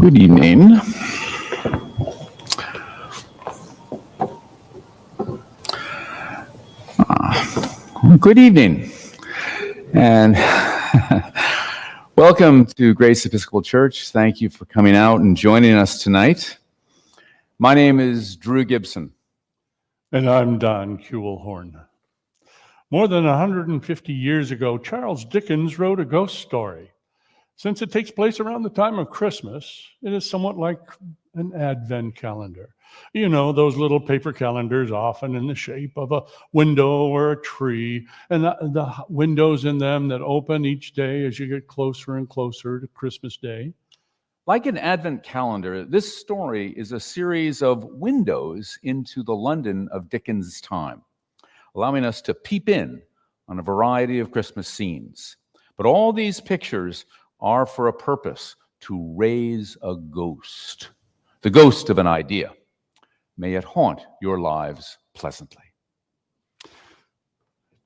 Good evening. Good evening, and welcome to Grace Episcopal Church. Thank you for coming out and joining us tonight. My name is Drew Gibson. And I'm Don Kuehlhorn. More than 150 years ago, Charles Dickens wrote a ghost story. Since it takes place around the time of Christmas, it is somewhat like an advent calendar. You know, those little paper calendars, often in the shape of a window or a tree, and the windows in them that open each day as you get closer and closer to Christmas Day. Like an advent calendar, this story is a series of windows into the London of Dickens' time, allowing us to peep in on a variety of Christmas scenes. But all these pictures are for a purpose: to raise a ghost, the ghost of an idea. May it haunt your lives pleasantly.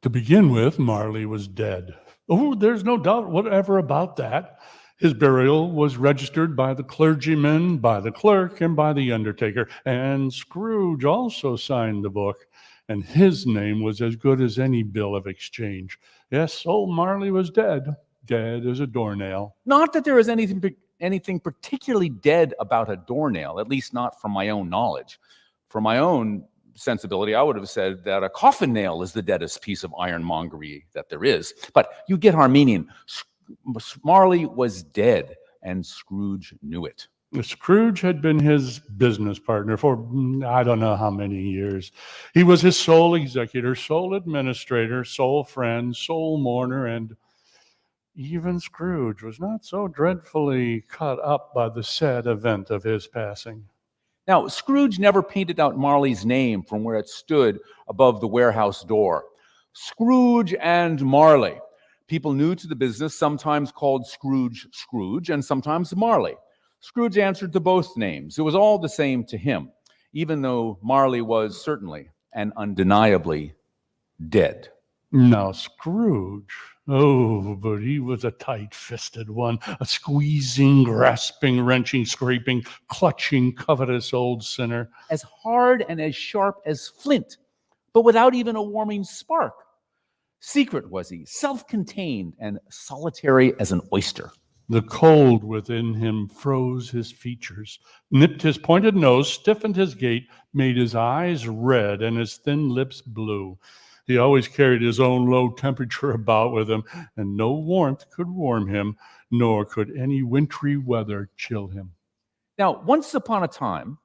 To begin with, Marley was dead. Oh, there's no doubt whatever about that. His burial was registered by the clergyman, by the clerk, and by the undertaker. And Scrooge also signed the book, and his name was as good as any bill of exchange. Yes, old Marley was dead. Dead as a doornail. Not that there is anything particularly dead about a doornail, at least not from my own knowledge. For my own sensibility, I would have said that a coffin nail is the deadest piece of ironmongery that there is. But you get our meaning. Marley was dead, and Scrooge knew it. Scrooge had been his business partner for I don't know how many years. He was his sole executor, sole administrator, sole friend, sole mourner, and even Scrooge was not so dreadfully cut up by the sad event of his passing. Now, Scrooge never painted out Marley's name from where it stood above the warehouse door. Scrooge and Marley. People new to the business sometimes called Scrooge Scrooge and sometimes Marley. Scrooge answered to both names. It was all the same to him, even though Marley was certainly and undeniably dead. Now, Scrooge, but he was a tight-fisted one, a squeezing, grasping, wrenching, scraping, clutching, covetous old sinner. As hard and as sharp as flint, but without even a warming spark. Secret was he, self-contained and solitary as an oyster. The cold within him froze his features, nipped his pointed nose, stiffened his gait, made his eyes red and his thin lips blue. He always carried his own low temperature about with him, and no warmth could warm him, nor could any wintry weather chill him. Now, once upon a time,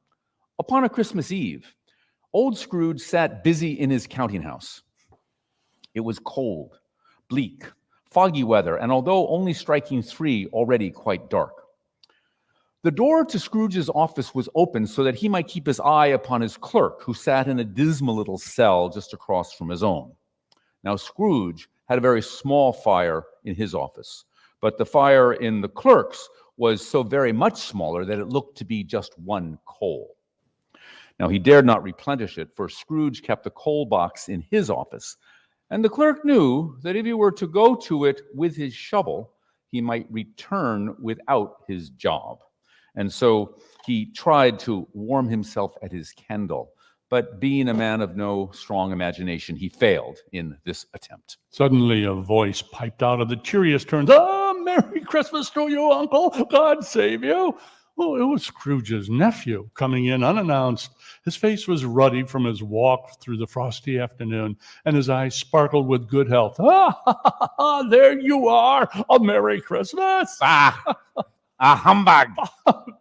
upon a Christmas Eve, old Scrooge sat busy in his counting house. It was cold, bleak, foggy weather, and although only striking 3, already quite dark. The door to Scrooge's office was open so that he might keep his eye upon his clerk, who sat in a dismal little cell just across from his own. Now, Scrooge had a very small fire in his office, but the fire in the clerk's was so very much smaller that it looked to be just one coal. Now, he dared not replenish it, for Scrooge kept a coal box in his office, and the clerk knew that if he were to go to it with his shovel, he might return without his job. And so he tried to warm himself at his candle, but being a man of no strong imagination, he failed in this attempt. Suddenly a voice piped out of the cheeriest tones, Merry Christmas to you, Uncle! God save you! Oh, it was Scrooge's nephew coming in unannounced. His face was ruddy from his walk through the frosty afternoon, and his eyes sparkled with good health. There you are! A Merry Christmas! A humbug!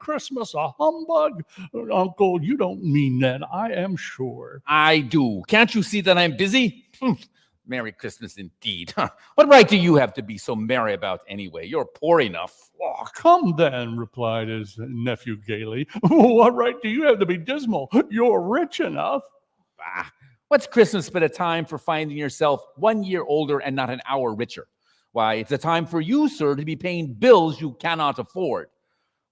Christmas, a humbug? Uncle, you don't mean that, I am sure. I do. Can't you see that I'm busy? Merry Christmas indeed. What right do you have to be so merry about anyway? You're poor enough. Oh, come then, replied his nephew gaily. What right do you have to be dismal? You're rich enough. What's Christmas but a time for finding yourself 1 year older and not an hour richer? Why, it's a time for you, sir, to be paying bills you cannot afford.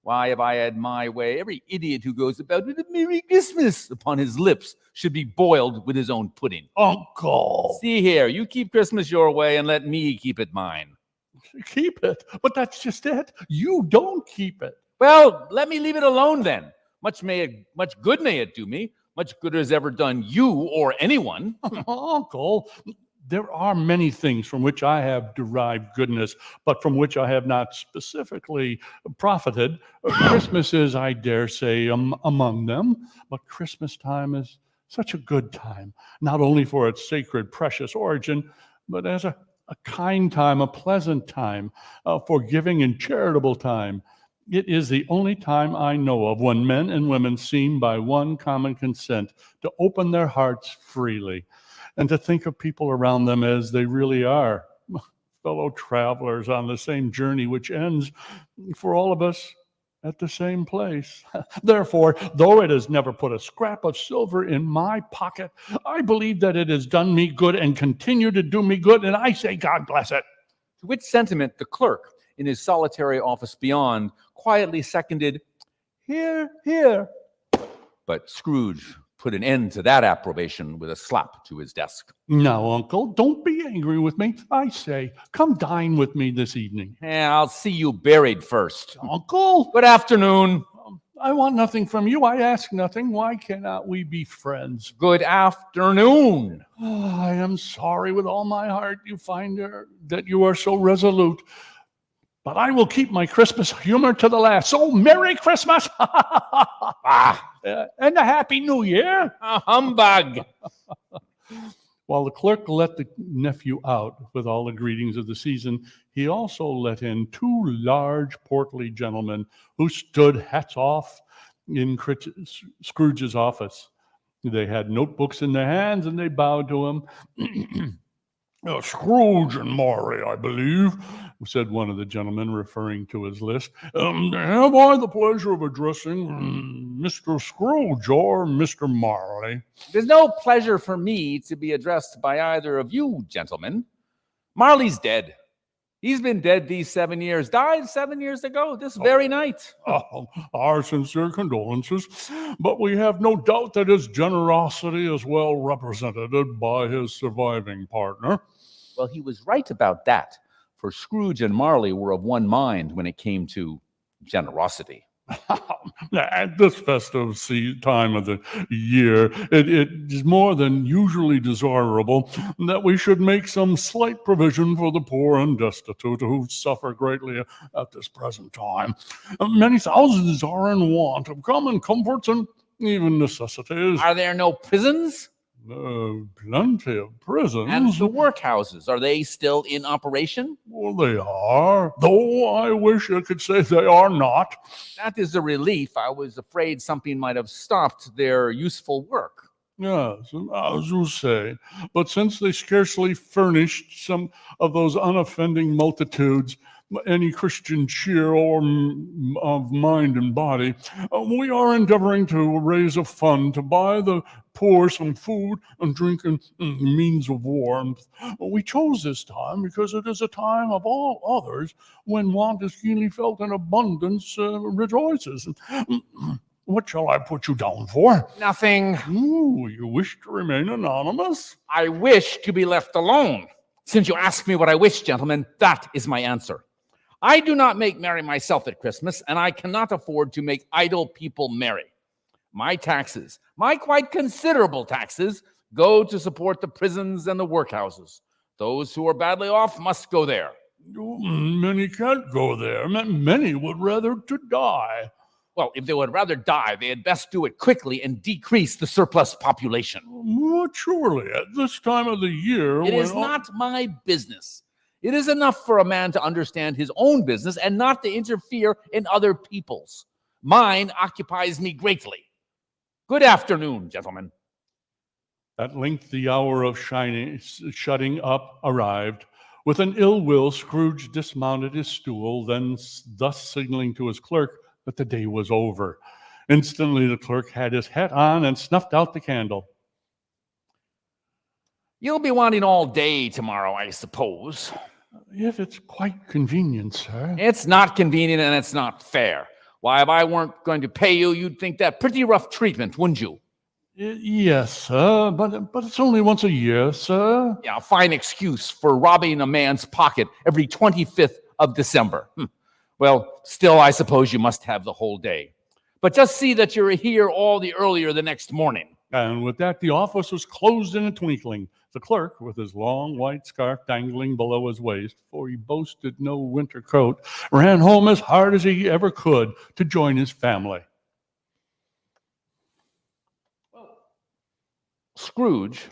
Why, if I had my way, every idiot who goes about with a Merry Christmas upon his lips should be boiled with his own pudding. Uncle! See here, you keep Christmas your way and let me keep it mine. Keep it? But that's just it. You don't keep it. Well, let me leave it alone then. Much good may it do me. Much good has ever done you or anyone. Uncle, there are many things from which I have derived goodness, but from which I have not specifically profited. Christmas is, I dare say, among them, but Christmas time is such a good time, not only for its sacred, precious origin, but as a kind time, a pleasant time, a forgiving and charitable time. It is the only time I know of when men and women seem by one common consent to open their hearts freely and to think of people around them as they really are, fellow travelers on the same journey which ends for all of us at the same place. Therefore, though it has never put a scrap of silver in my pocket, I believe that it has done me good and continue to do me good, and I say God bless it. To which sentiment the clerk in his solitary office beyond quietly seconded, "Hear, hear." But Scrooge put an end to that approbation with a slap to his desk. Now, Uncle, don't be angry with me. I say, come dine with me this evening. I'll see you buried first. Uncle! Good afternoon. I want nothing from you. I ask nothing. Why cannot we be friends? Good afternoon. I am sorry with all my heart you find that you are so resolute. But I will keep my Christmas humor to the last. So, Merry Christmas! And a Happy New Year! A humbug! While the clerk let the nephew out with all the greetings of the season, he also let in two large, portly gentlemen who stood hats off in Scrooge's office. They had notebooks in their hands, and they bowed to him. Scrooge and Maury, I believe, said one of the gentlemen, referring to his list. Have I the pleasure of addressing Mr. Scrooge or Mr. Marley? There's no pleasure for me to be addressed by either of you, gentlemen. Marley's dead. He's been dead these 7 years. Died 7 years ago, this very night. Our sincere condolences. But we have no doubt that his generosity is well represented by his surviving partner. Well, he was right about that, for Scrooge and Marley were of one mind when it came to generosity. At this festive time of the year, it is more than usually desirable that we should make some slight provision for the poor and destitute who suffer greatly at this present time. Many thousands are in want of common comforts and even necessities. Are there no prisons? Plenty of prisons. And the workhouses, are they still in operation? Well, they are, though I wish I could say they are not. That is a relief. I was afraid something might have stopped their useful work. Yes, as you say. But since they scarcely furnished some of those unoffending multitudes any Christian cheer or of mind and body, we are endeavoring to raise a fund to buy the poor some food and drink and means of warmth. We chose this time because it is a time of all others when want is keenly felt and abundance rejoices. What shall I put you down for? Nothing. Ooh, you wish to remain anonymous? I wish to be left alone. Since you ask me what I wish, gentlemen, that is my answer. I do not make merry myself at Christmas, and I cannot afford to make idle people merry. My taxes, my quite considerable taxes, go to support the prisons and the workhouses. Those who are badly off must go there. Many can't go there. Many would rather to die. Well, if they would rather die, they had best do it quickly and decrease the surplus population. Well, surely, at this time of the year... It is not my business. It is enough for a man to understand his own business and not to interfere in other people's. Mine occupies me greatly. Good afternoon, gentlemen. At length the hour of shutting up arrived. With an ill will, Scrooge dismounted his stool, then thus signaling to his clerk that the day was over. Instantly the clerk had his hat on and snuffed out the candle. You'll be wanting all day tomorrow, I suppose. If it's quite convenient, sir. It's not convenient and it's not fair. Why, if I weren't going to pay you, you'd think that pretty rough treatment, wouldn't you? Yes, sir, but it's only once a year, sir. Yeah, a fine excuse for robbing a man's pocket every 25th of December. Well, still, I suppose you must have the whole day. But just see that you're here all the earlier the next morning. And with that, the office was closed in a twinkling. The clerk, with his long white scarf dangling below his waist, for he boasted no winter coat, ran home as hard as he ever could to join his family. Scrooge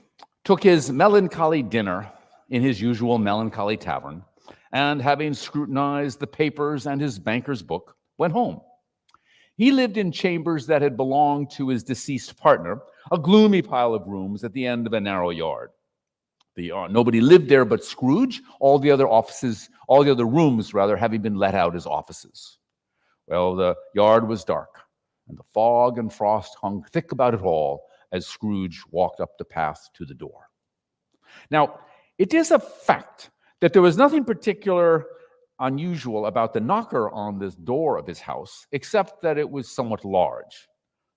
took his melancholy dinner in his usual melancholy tavern, and having scrutinized the papers and his banker's book, went home. He lived in chambers that had belonged to his deceased partner, a gloomy pile of rooms at the end of a narrow yard. Nobody lived there but Scrooge, all the other rooms having been let out as offices. Well, the yard was dark, and the fog and frost hung thick about it all as Scrooge walked up the path to the door. Now, it is a fact that there was nothing particular unusual about the knocker on this door of his house, except that it was somewhat large.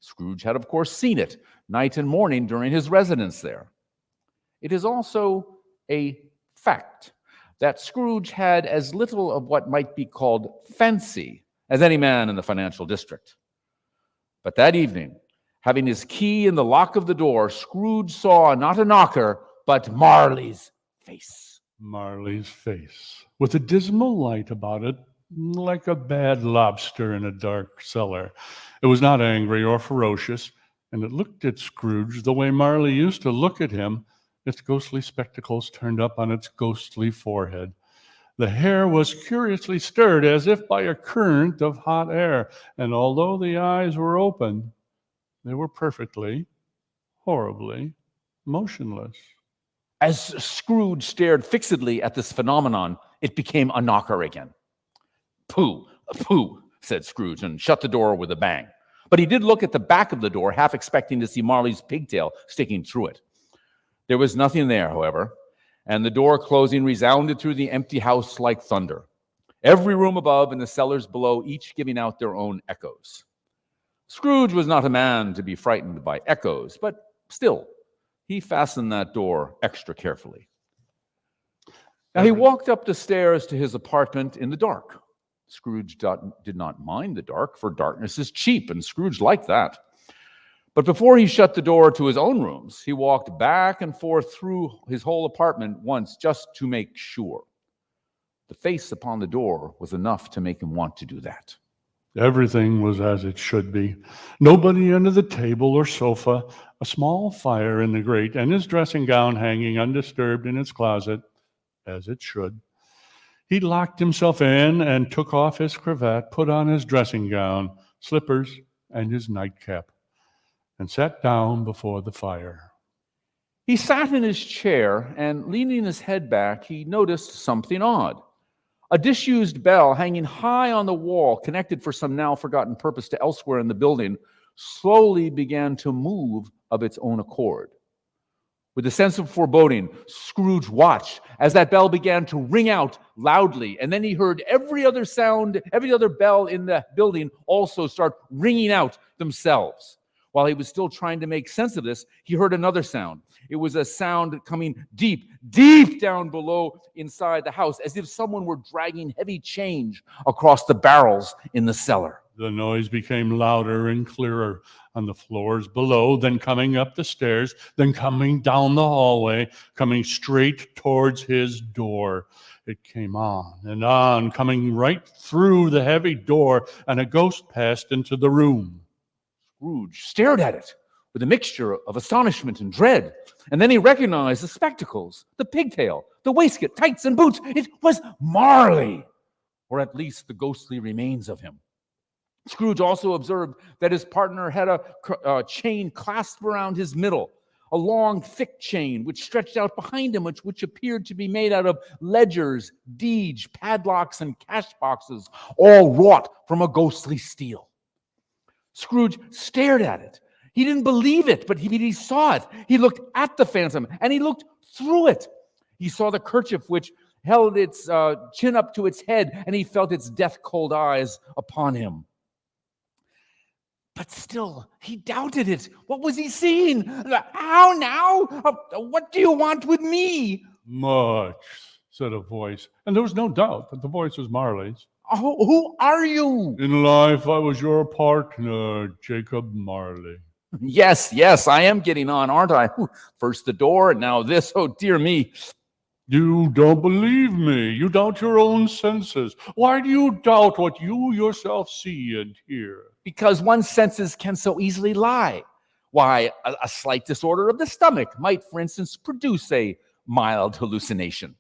Scrooge had, of course, seen it night and morning during his residence there. It is also a fact that Scrooge had as little of what might be called fancy as any man in the financial district. But that evening, having his key in the lock of the door, Scrooge saw not a knocker, but Marley's face. Marley's face, with a dismal light about it, like a bad lobster in a dark cellar. It was not angry or ferocious, and it looked at Scrooge the way Marley used to look at him, its ghostly spectacles turned up on its ghostly forehead. The hair was curiously stirred as if by a current of hot air, and although the eyes were open, they were perfectly, horribly motionless. As Scrooge stared fixedly at this phenomenon, it became a knocker again. "Pooh, pooh," said Scrooge, and shut the door with a bang. But he did look at the back of the door, half expecting to see Marley's pigtail sticking through it. There was nothing there, however, and the door closing resounded through the empty house like thunder, every room above and the cellars below each giving out their own echoes. Scrooge was not a man to be frightened by echoes, but still, he fastened that door extra carefully. Now, he walked up the stairs to his apartment in the dark. Scrooge did not mind the dark, for darkness is cheap, and Scrooge liked that. But before he shut the door to his own rooms, he walked back and forth through his whole apartment once just to make sure. The face upon the door was enough to make him want to do that. Everything was as it should be. Nobody under the table or sofa, a small fire in the grate, and his dressing gown hanging undisturbed in its closet, as it should. He locked himself in and took off his cravat, put on his dressing gown, slippers, and his nightcap, and sat down before the fire. He sat in his chair, and leaning his head back, he noticed something odd. A disused bell hanging high on the wall, connected for some now forgotten purpose to elsewhere in the building, slowly began to move of its own accord. With a sense of foreboding, Scrooge watched as that bell began to ring out loudly, and then he heard every other bell in the building also start ringing out themselves. While he was still trying to make sense of this, he heard another sound. It was a sound coming deep, deep down below inside the house, as if someone were dragging heavy change across the barrels in the cellar. The noise became louder and clearer on the floors below, then coming up the stairs, then coming down the hallway, coming straight towards his door. It came on, coming right through the heavy door, and a ghost passed into the room. Scrooge stared at it with a mixture of astonishment and dread, and then he recognized the spectacles, the pigtail, the waistcoat, tights, and boots. It was Marley, or at least the ghostly remains of him. Scrooge also observed that his partner had a chain clasped around his middle, a long, thick chain which stretched out behind him, which appeared to be made out of ledgers, deeds, padlocks, and cash boxes, all wrought from a ghostly steel. Scrooge stared at it. He didn't believe it, but he saw it. He looked at the phantom, and he looked through it. He saw the kerchief which held its chin up to its head, and he felt its death-cold eyes upon him. But still, he doubted it. What was he seeing? How now? What do you want with me? Much, said a voice, and there was no doubt that the voice was Marley's. Oh, who are you? In life, I was your partner, Jacob Marley. Yes, I am getting on, aren't I? First the door, and now this. Oh, dear me. You don't believe me. You doubt your own senses. Why do you doubt what you yourself see and hear? Because one's senses can so easily lie. Why, a slight disorder of the stomach might, for instance, produce a mild hallucination.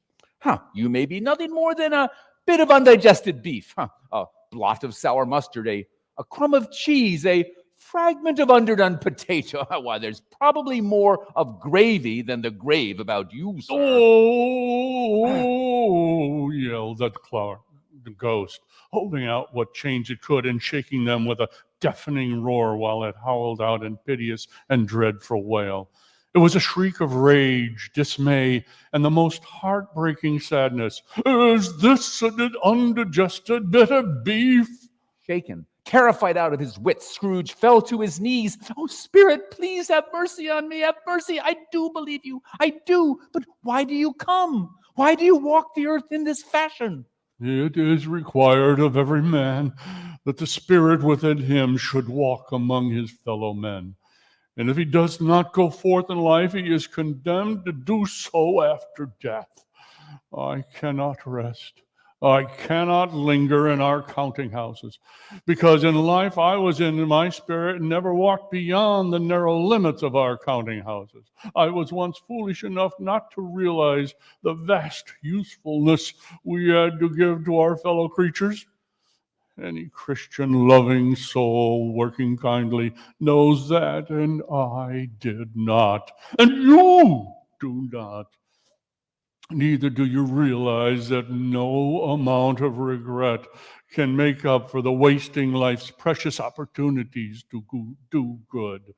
You may be nothing more than a bit of undigested beef, a blot of sour mustard, a crumb of cheese, a fragment of underdone potato. Why, there's probably more of gravy than the grave about you, sir. Oh, yelled the ghost, holding out what change it could and shaking them with a deafening roar while it howled out in piteous and dreadful wail. It was a shriek of rage, dismay, and the most heartbreaking sadness. Is this an undigested bit of beef? Shaken, terrified out of his wits, Scrooge fell to his knees. Oh, Spirit, please have mercy on me. Have mercy. I do believe you. I do. But why do you come? Why do you walk the earth in this fashion? It is required of every man that the spirit within him should walk among his fellow men. And if he does not go forth in life, he is condemned to do so after death. I cannot rest. I cannot linger in our counting houses, because in life I was in my spirit and never walked beyond the narrow limits of our counting houses. I was once foolish enough not to realize the vast usefulness we had to give to our fellow creatures. Any Christian loving soul working kindly knows that, and I did not, and you do not. Neither do you realize that no amount of regret can make up for the wasting life's precious opportunities to do good.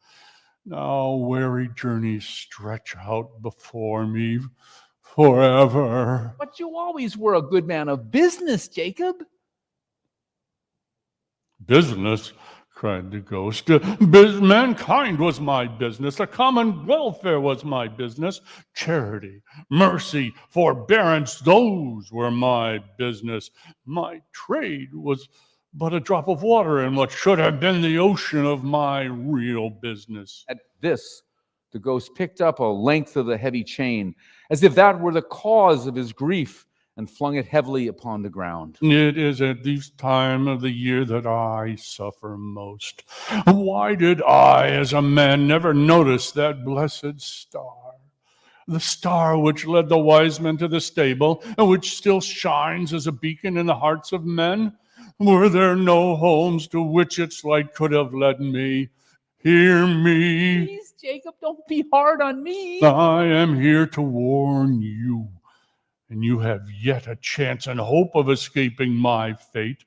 Now weary journeys stretch out before me forever. But you always were a good man of business, Jacob. Business? Cried the ghost. Mankind was my business. The common welfare was my business. Charity, mercy, forbearance, those were my business. My trade was but a drop of water in what should have been the ocean of my real business. At this, the ghost picked up a length of the heavy chain, as if that were the cause of his grief, and flung it heavily upon the ground. It is at this time of the year that I suffer most. Why did I, as a man, never notice that blessed star? The star which led the wise men to the stable, and which still shines as a beacon in the hearts of men? Were there no homes to which its light could have led me? Hear me. Please, Jacob, don't be hard on me. I am here to warn you. And you have yet a chance and hope of escaping my fate,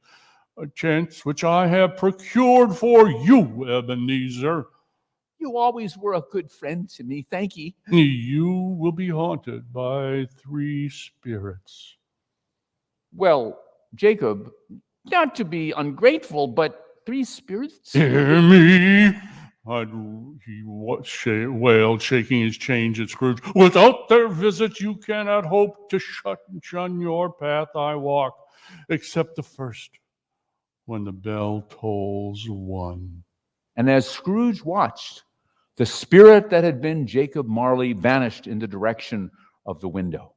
a chance which I have procured for you, Ebenezer. You always were a good friend to me, thank ye. You will be haunted by 3 spirits. Well, Jacob, not to be ungrateful, but 3 spirits? Hear me, he wailed, shaking his chains at Scrooge. Without their visit, you cannot hope to shun your path I walk, except the first, when the bell tolls 1. And as Scrooge watched, the spirit that had been Jacob Marley vanished in the direction of the window.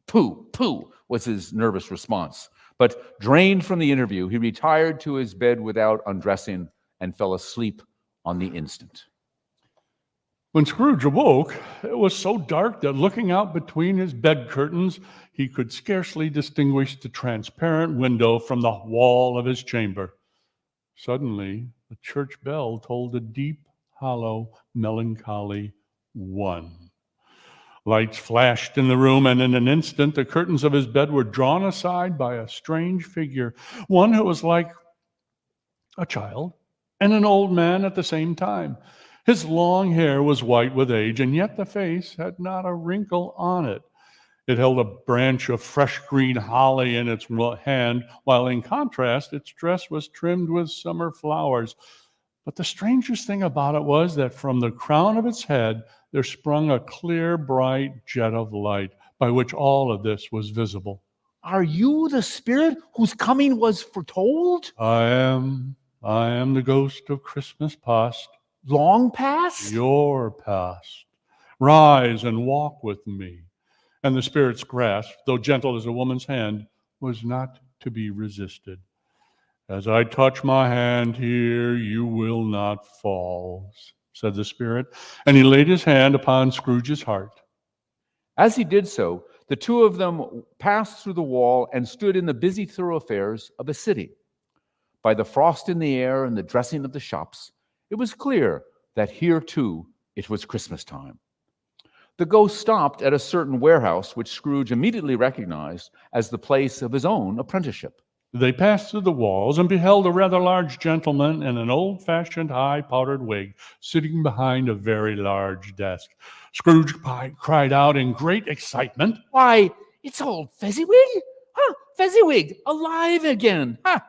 Pooh, pooh, was his nervous response. But drained from the interview, he retired to his bed without undressing and fell asleep on the instant. When Scrooge awoke, it was so dark that looking out between his bed curtains, he could scarcely distinguish the transparent window from the wall of his chamber. Suddenly, the church bell tolled a deep, hollow, melancholy 1. Lights flashed in the room, and in an instant, the curtains of his bed were drawn aside by a strange figure, one who was like a child and an old man at the same time. His long hair was white with age, and yet the face had not a wrinkle on it. It held a branch of fresh green holly in its hand, while in contrast, its dress was trimmed with summer flowers. But the strangest thing about it was that from the crown of its head, there sprung a clear, bright jet of light, by which all of this was visible. Are you the spirit whose coming was foretold? I am the ghost of Christmas past, Long past? your past. Rise and walk with me. And the spirit's grasp, though gentle as a woman's hand, was not to be resisted. As I touch my hand here, you will not fall, said the spirit, and he laid his hand upon Scrooge's heart. As he did so, the two of them passed through the wall and stood in the busy thoroughfares of a city. By the frost in the air and the dressing of the shops, it was clear that here too it was Christmas time. The ghost stopped at a certain warehouse, which Scrooge immediately recognized as the place of his own apprenticeship. They passed through the walls and beheld a rather large gentleman in an old-fashioned high-powdered wig sitting behind a very large desk. Scrooge cried out in great excitement, "Why, it's old Fezziwig! Huh, Fezziwig, alive again! Huh!"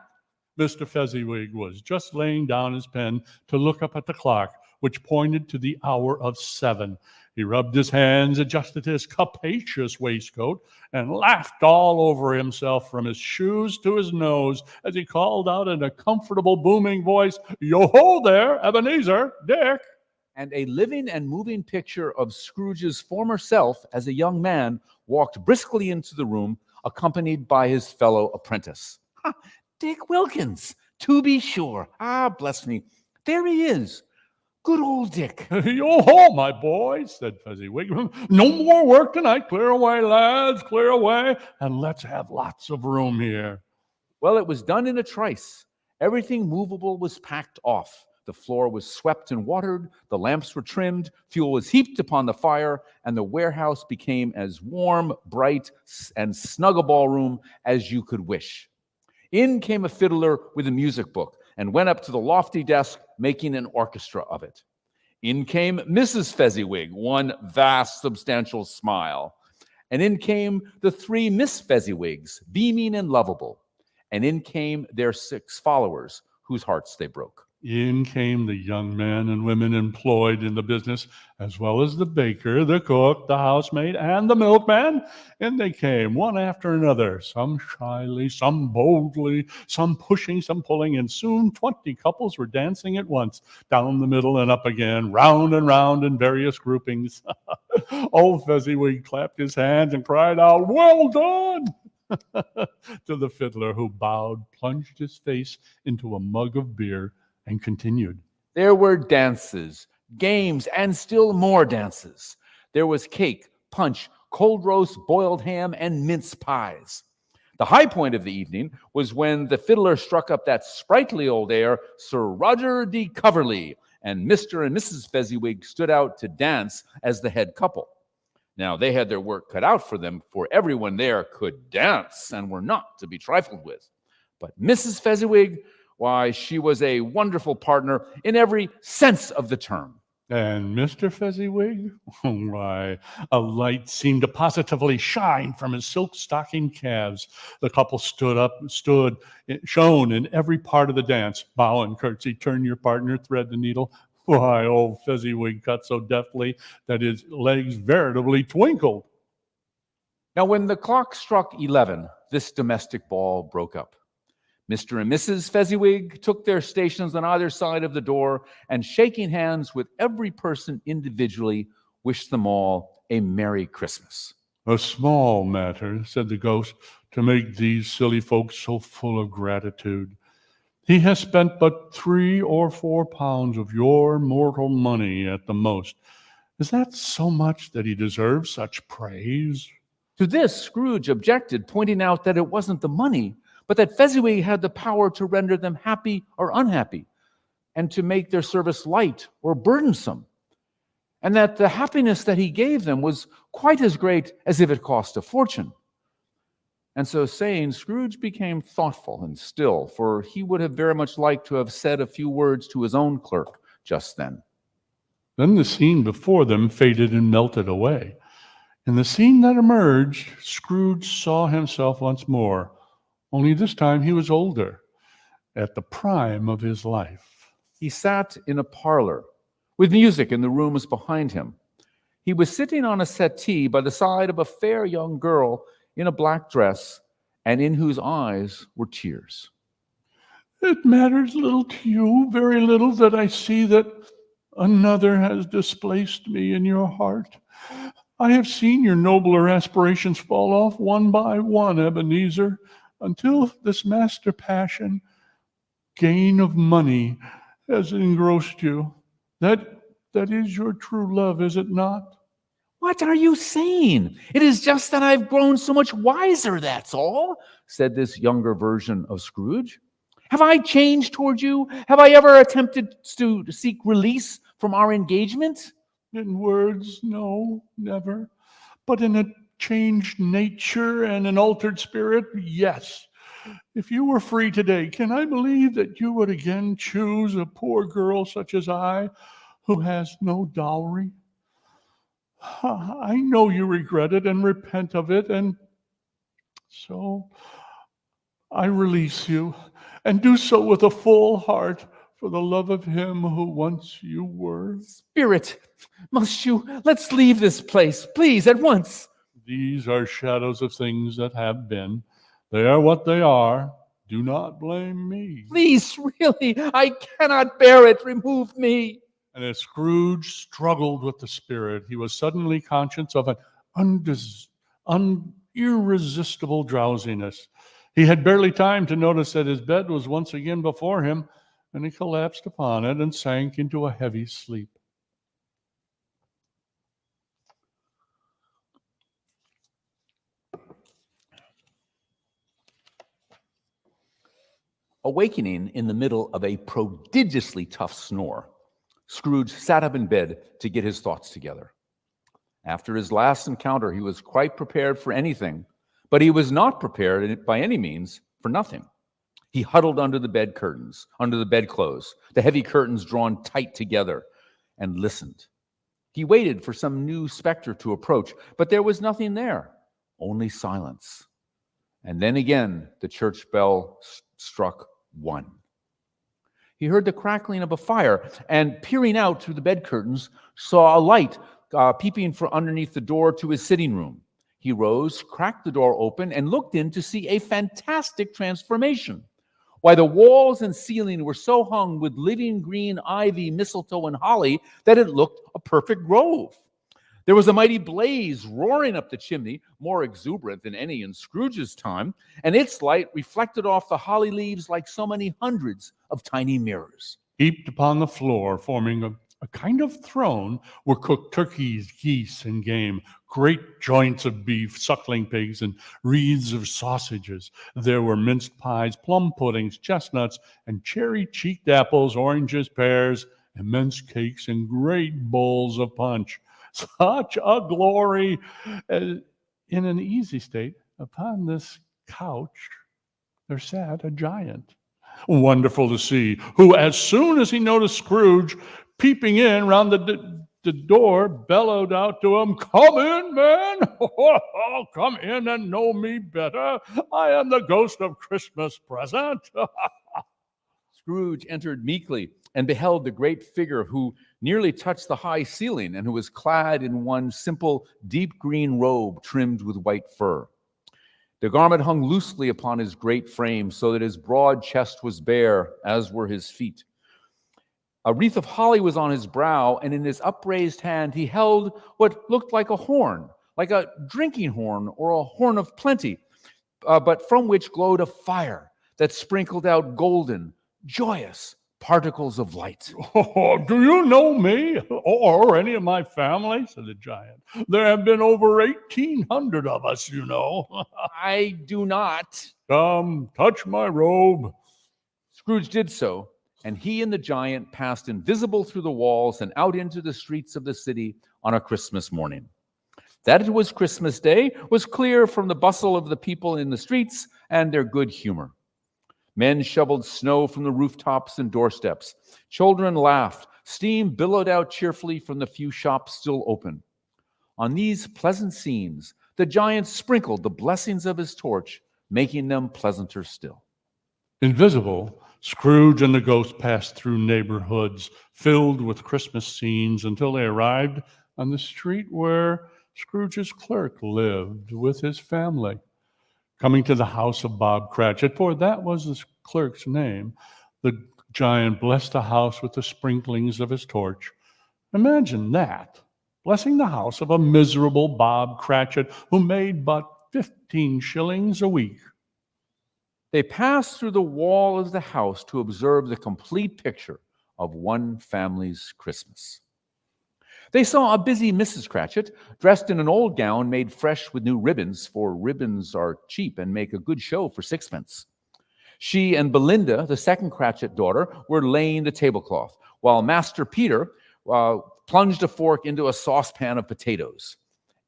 Mr. Fezziwig was just laying down his pen to look up at the clock, which pointed to the hour of 7. He rubbed his hands, adjusted his capacious waistcoat, and laughed all over himself from his shoes to his nose as he called out in a comfortable, booming voice, "Yo-ho there, Ebenezer, Dick!" And a living and moving picture of Scrooge's former self as a young man walked briskly into the room, accompanied by his fellow apprentice. Dick Wilkins, to be sure. Ah, bless me. There he is. Good old Dick. "Yo-ho, my boy," said Fezziwig. "No more work tonight. Clear away, lads, clear away, and let's have lots of room here." Well, it was done in a trice. Everything movable was packed off. The floor was swept and watered, the lamps were trimmed, fuel was heaped upon the fire, and the warehouse became as warm, bright, and snug a ballroom as you could wish. In came a fiddler with a music book and went up to the lofty desk, making an orchestra of it. In came Mrs. Fezziwig, one vast, substantial smile. And in came the 3 Miss Fezziwigs, beaming and lovable. And in came their 6 followers, whose hearts they broke. In came the young men and women employed in the business, as well as the baker, the cook, the housemaid, and the milkman. And they came, one after another, some shyly, some boldly, some pushing, some pulling, and soon 20 couples were dancing at once, down the middle and up again, round and round in various groupings. Old Fezziwig clapped his hands and cried out, "Well done!" to the fiddler, who bowed, plunged his face into a mug of beer, and continued. There were dances, games, and still more dances. There was cake, punch, cold roast, boiled ham, and mince pies. The high point of the evening was when the fiddler struck up that sprightly old air, Sir Roger de Coverley, and Mr. and Mrs. Fezziwig stood out to dance as the head couple. Now, they had their work cut out for them, for everyone there could dance and were not to be trifled with. But Mrs. Fezziwig, why, she was a wonderful partner in every sense of the term. And Mr. Fezziwig? Why, a light seemed to positively shine from his silk-stocking calves. The couple shone in every part of the dance. Bow and curtsy, turn your partner, thread the needle. Why, old Fezziwig cut so deftly that his legs veritably twinkled. Now, when the clock struck 11, this domestic ball broke up. Mr. and Mrs. Fezziwig took their stations on either side of the door, and shaking hands with every person individually, wished them all a Merry Christmas. "A small matter," said the ghost, "to make these silly folks so full of gratitude. He has spent but 3 or 4 pounds of your mortal money at the most. Is that so much that he deserves such praise?" To this, Scrooge objected, pointing out that it wasn't the money, but that Fezziwig had the power to render them happy or unhappy, and to make their service light or burdensome, and that the happiness that he gave them was quite as great as if it cost a fortune. And so saying, Scrooge became thoughtful and still, for he would have very much liked to have said a few words to his own clerk just then. Then the scene before them faded and melted away. In the scene that emerged, Scrooge saw himself once more, only this time he was older, at the prime of his life. He sat in a parlor, with music in the rooms behind him. He was sitting on a settee by the side of a fair young girl in a black dress and in whose eyes were tears. It matters little to you, very little, that I see that another has displaced me in your heart. I have seen your nobler aspirations fall off one by one, Ebenezer, until this master passion, gain of money, has engrossed you. That is your true love, is it not? What are you saying? It is just that I've grown so much wiser, that's all, said this younger version of Scrooge. Have I changed toward you? Have I ever attempted to seek release from our engagement? In words, no, never. But in a changed nature and an altered spirit, yes. If you were free today, can I believe that you would again choose a poor girl such as I, who has no dowry? I know you regret it and repent of it, and so I release you, and do so with a full heart, for the love of him who once you were. Spirit, must you? Let's leave this place, please, at once. These are shadows of things that have been. They are what they are. Do not blame me. Please, really, I cannot bear it. Remove me. And as Scrooge struggled with the spirit, he was suddenly conscious of an irresistible drowsiness. He had barely time to notice that his bed was once again before him, and he collapsed upon it and sank into a heavy sleep. Awakening in the middle of a prodigiously tough snore, Scrooge sat up in bed to get his thoughts together. After his last encounter, he was quite prepared for anything, but he was not prepared by any means for nothing. He huddled under the bed curtains, under the bedclothes, the heavy curtains drawn tight together, and listened. He waited for some new specter to approach, but there was nothing there, only silence. And then again, the church bell struck 1. He heard the crackling of a fire, and peering out through the bed curtains, saw a light peeping from underneath the door to his sitting room. He rose, cracked the door open, and looked in to see a fantastic transformation. Why, the walls and ceiling were so hung with living green ivy, mistletoe, and holly that it looked a perfect grove. There was a mighty blaze roaring up the chimney, more exuberant than any in Scrooge's time, and its light reflected off the holly leaves like so many hundreds of tiny mirrors. Heaped upon the floor, forming a kind of throne, were cooked turkeys, geese, and game, great joints of beef, suckling pigs, and wreaths of sausages. There were minced pies, plum puddings, chestnuts, and cherry-cheeked apples, oranges, pears, immense cakes, and great bowls of punch. Such a glory! In an easy state, upon this couch, there sat a giant, wonderful to see, who, as soon as he noticed Scrooge peeping in round the door, bellowed out to him, "Come in, man! Come in and know me better. I am the ghost of Christmas present." Scrooge entered meekly and beheld the great figure who nearly touched the high ceiling and who was clad in one simple deep green robe trimmed with white fur. The garment hung loosely upon his great frame so that his broad chest was bare, as were his feet. A wreath of holly was on his brow, and in his upraised hand he held what looked like a horn, like a drinking horn or a horn of plenty, but from which glowed a fire that sprinkled out golden, joyous particles of light. "Oh, do you know me or any of my family?" said the giant. "There have been over 1,800 of us, you know." "I do not." "Come, touch my robe." Scrooge did so, and he and the giant passed invisible through the walls and out into the streets of the city on a Christmas morning. That it was Christmas Day was clear from the bustle of the people in the streets and their good humor. Men shoveled snow from the rooftops and doorsteps. Children laughed. Steam billowed out cheerfully from the few shops still open. On these pleasant scenes, the giant sprinkled the blessings of his torch, making them pleasanter still. Invisible, Scrooge and the ghost passed through neighborhoods filled with Christmas scenes until they arrived on the street where Scrooge's clerk lived with his family. Coming to the house of Bob Cratchit, for that was the clerk's name, the giant blessed the house with the sprinklings of his torch. Imagine that, blessing the house of a miserable Bob Cratchit who made but 15 shillings a week. They passed through the wall of the house to observe the complete picture of one family's Christmas. They saw a busy Mrs. Cratchit, dressed in an old gown made fresh with new ribbons, for ribbons are cheap and make a good show for sixpence. She and Belinda, the second Cratchit daughter, were laying the tablecloth, while Master Peter plunged a fork into a saucepan of potatoes.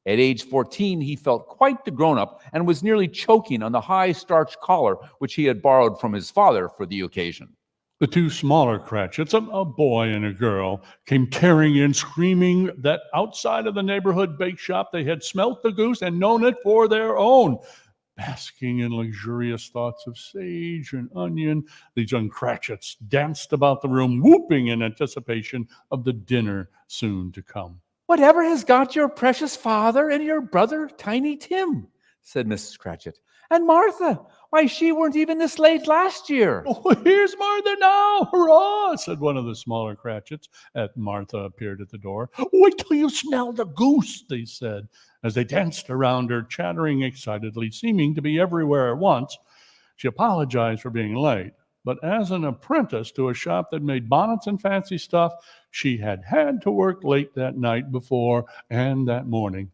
At age 14, he felt quite the grown-up and was nearly choking on the high starched collar which he had borrowed from his father for the occasion. The two smaller Cratchits, a boy and a girl, came tearing in, screaming that outside of the neighborhood bake shop they had smelt the goose and known it for their own. Basking in luxurious thoughts of sage and onion, these young Cratchits danced about the room, whooping in anticipation of the dinner soon to come. "Whatever has got your precious father and your brother, Tiny Tim?" said Mrs. Cratchit. "And Martha, why, she weren't even this late last year." "Oh, here's Martha now, hurrah!" said one of the smaller Cratchits, as Martha appeared at the door. "Wait till you smell the goose," they said, as they danced around her, chattering excitedly, seeming to be everywhere at once. She apologized for being late, but as an apprentice to a shop that made bonnets and fancy stuff, she had had to work late that night before and that morning.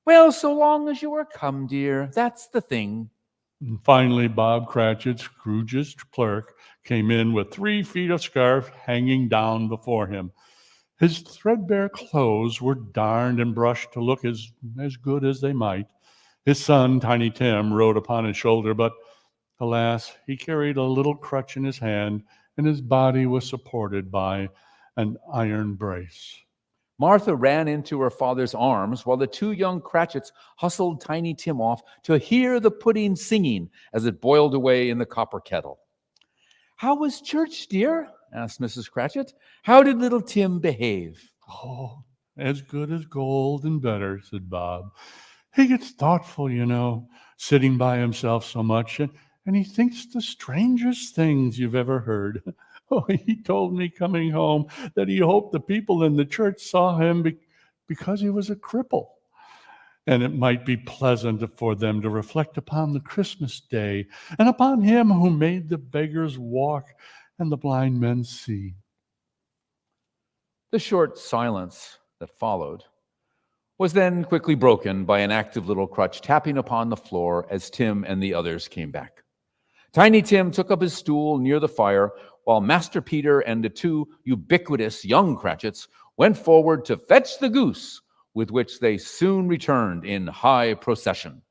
"Well, so long as you are come, dear, that's the thing." And finally, Bob Cratchit, Scrooge's clerk, came in with 3 feet of scarf hanging down before him. His threadbare clothes were darned and brushed to look as good as they might. His son, Tiny Tim, rode upon his shoulder, but alas, he carried a little crutch in his hand, and his body was supported by an iron brace. Martha ran into her father's arms while the two young Cratchits hustled Tiny Tim off to hear the pudding singing as it boiled away in the copper kettle. "How was church, dear?" asked Mrs. Cratchit. "How did little Tim behave?" "Oh, as good as gold and better," said Bob. "He gets thoughtful, sitting by himself so much, and he thinks the strangest things you've ever heard. Oh, he told me coming home that he hoped the people in the church saw him because he was a cripple, and it might be pleasant for them to reflect upon the Christmas day and upon him who made the beggars walk and the blind men see." The short silence that followed was then quickly broken by an active little crutch tapping upon the floor as Tim and the others came back. Tiny Tim took up his stool near the fire, while Master Peter and the two ubiquitous young Cratchits went forward to fetch the goose, with which they soon returned in high procession.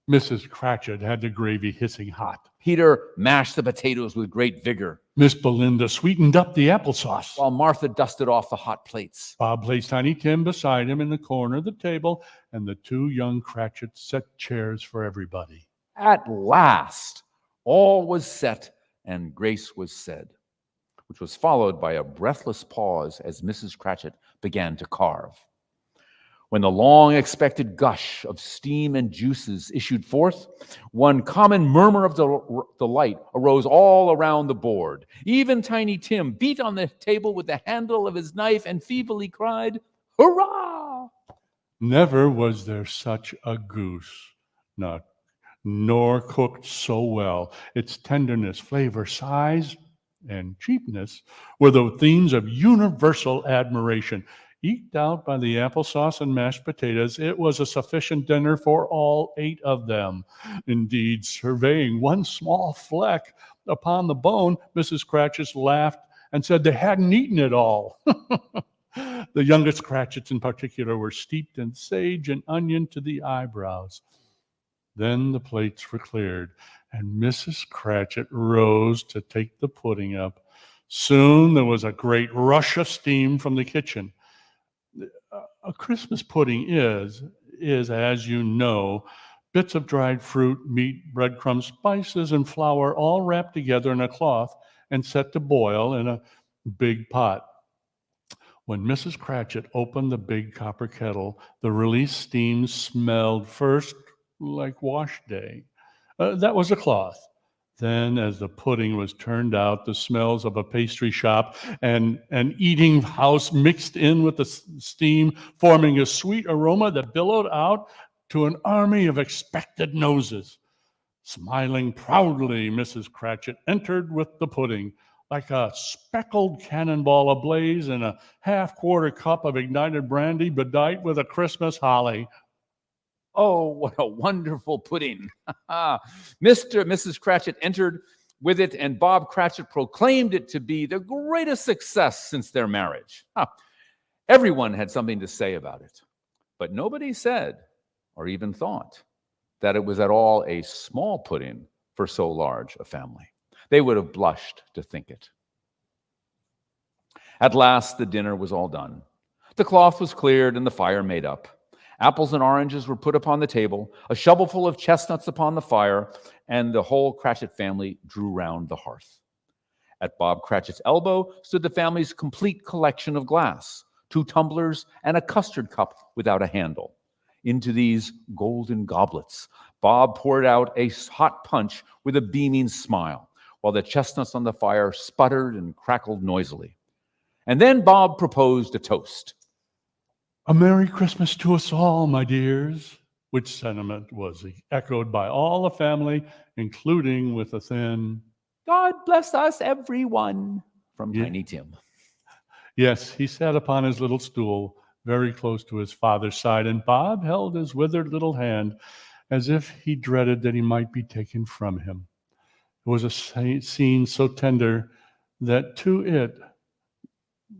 Mrs. Cratchit had the gravy hissing hot. Peter mashed the potatoes with great vigor, Miss Belinda sweetened up the applesauce, while Martha dusted off the hot plates. Bob placed Tiny Tim beside him in the corner of the table, and the two young Cratchits set chairs for everybody. At last, all was set and grace was said, which was followed by a breathless pause as Mrs. Cratchit began to carve. When the long-expected gush of steam and juices issued forth, one common murmur of delight arose all around the board. Even Tiny Tim beat on the table with the handle of his knife and feebly cried, "Hurrah!" Never was there such a goose, nor cooked so well. Its tenderness, flavor, size, and cheapness were the themes of universal admiration. Eked out by the applesauce and mashed potatoes, it was a sufficient dinner for all 8 of them. Indeed, surveying one small fleck upon the bone, Mrs. Cratchit laughed and said they hadn't eaten it all. The youngest Cratchits in particular were steeped in sage and onion to the eyebrows. Then the plates were cleared, and Mrs. Cratchit rose to take the pudding up. Soon there was a great rush of steam from the kitchen. A Christmas pudding is, as you know, bits of dried fruit, meat, breadcrumbs, spices, and flour all wrapped together in a cloth and set to boil in a big pot. When Mrs. Cratchit opened the big copper kettle, the released steam smelled first like wash day, That was a cloth. Then, as the pudding was turned out, the smells of a pastry shop and an eating house mixed in with the steam, forming a sweet aroma that billowed out to an army of expectant noses. Smiling proudly, Mrs. Cratchit entered with the pudding, like a speckled cannonball ablaze in a half-quarter cup of ignited brandy bedight with a Christmas holly. Oh, what a wonderful pudding. Mrs. Cratchit entered with it, and Bob Cratchit proclaimed it to be the greatest success since their marriage. Everyone had something to say about it, but nobody said or even thought that it was at all a small pudding for so large a family. They would have blushed to think it. At last, the dinner was all done. The cloth was cleared and the fire made up. Apples and oranges were put upon the table, a shovelful of chestnuts upon the fire, and the whole Cratchit family drew round the hearth. At Bob Cratchit's elbow stood the family's complete collection of glass, 2 tumblers and a custard cup without a handle. Into these golden goblets, Bob poured out a hot punch with a beaming smile, while the chestnuts on the fire sputtered and crackled noisily. And then Bob proposed a toast. "A Merry Christmas to us all, my dears," which sentiment was echoed by all the family, including with a thin, "God bless us, everyone," from Tiny Tim. Yes, he sat upon his little stool very close to his father's side, and Bob held his withered little hand as if he dreaded that he might be taken from him. It was a scene so tender that to it